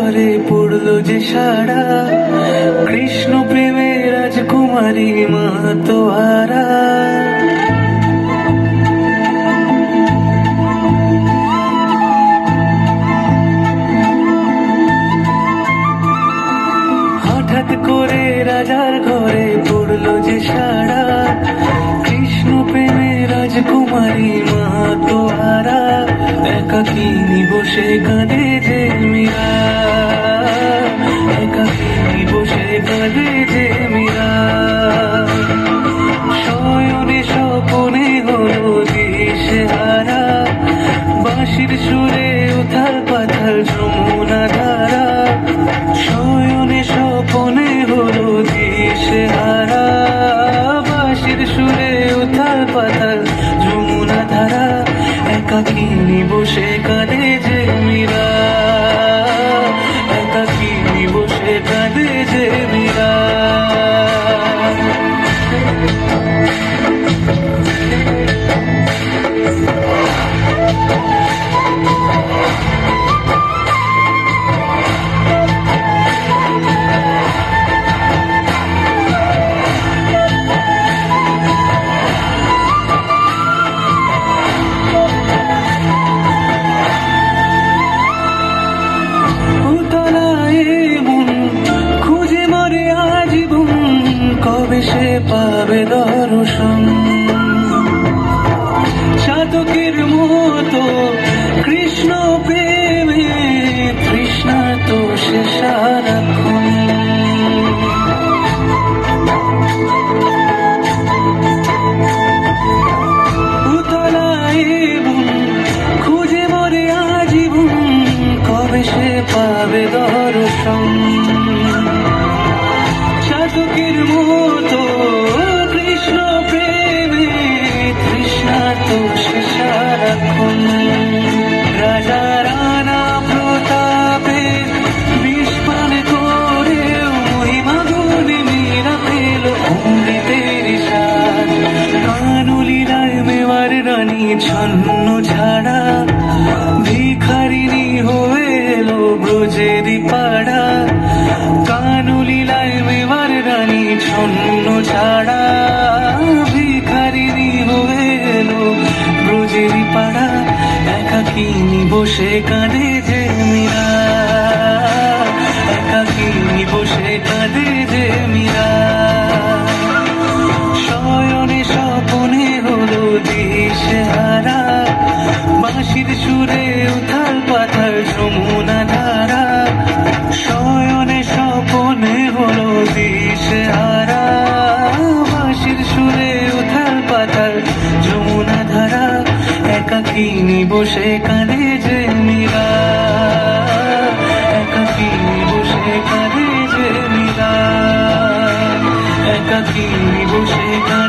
ঘরে পড়লো যে সারা, কৃষ্ণ প্রেমে রাজকুমারী মা তোহারা। হঠাৎ করে রাজার ঘরে পড়লো যে সারা, কৃষ্ণ প্রেমে রাজকুমারী মা তোহারা। একাকিনী বসে কাঁদে যে মীরা, একাকিনী বসে কাঁদে যে মীরা। শয়নে স্বপনে হলো দিশেহারা, বাঁশির সুরে উথাল পাথাল যমুনা ধারা। শয়নে স্বপনে হলো দিশেহারা, বাঁশির সুরে উথাল পাথাল যমুনা ধারা। একাকিনী বসে কাঁদে যে মীরা, একাকিনী বসে কাঁদে যে মীরা। কবে সে পাবে দর্শন, চাতকের মতো কৃষ্ণ প্রেমে তৃষ্ণা তো সে সারাক্ষণ। উতলায় মন খুঁজে মরে আজীবন, কবে সে পাবে দর্শন। চাতকের মতো কৃষ্ণ প্রেমে তৃষ্ণা তো সে সারাক্ষণ। রাজা রানা প্রতাপে বিস্পান করেও মহিমা গুণে মীরা পেল অমৃতের স্বাদ। কানলীলায় মেওয়ার রানী ছন্ন ছাড়া, ভিখারিণী হয়ে এলো ব্রজেরই পাড়া। কানলীলায় মেওয়ার রানী ছন্ন ছাড়া, ভিখারিণী হয়ে এলো ব্রজেরই পাড়া। একাকিনী বসে কাঁদে যে মীরা, একাকিনী বসে কাঁদে যে মীরা। শয়নে স্বপনে হলো দিশেহারা, বাঁশির সুরে উথাল পাথাল যমুনা ধারা। শয়নে স্বপনে হলো দিশেহারা, বাঁশির সুরে উথাল পাথাল যমুনা ধারা। একাকিনী বসে কাঁদে যে মীরা, একাকিনী বসে কাঁদে যে মীরা, একাকিনী বসে কাঁদে।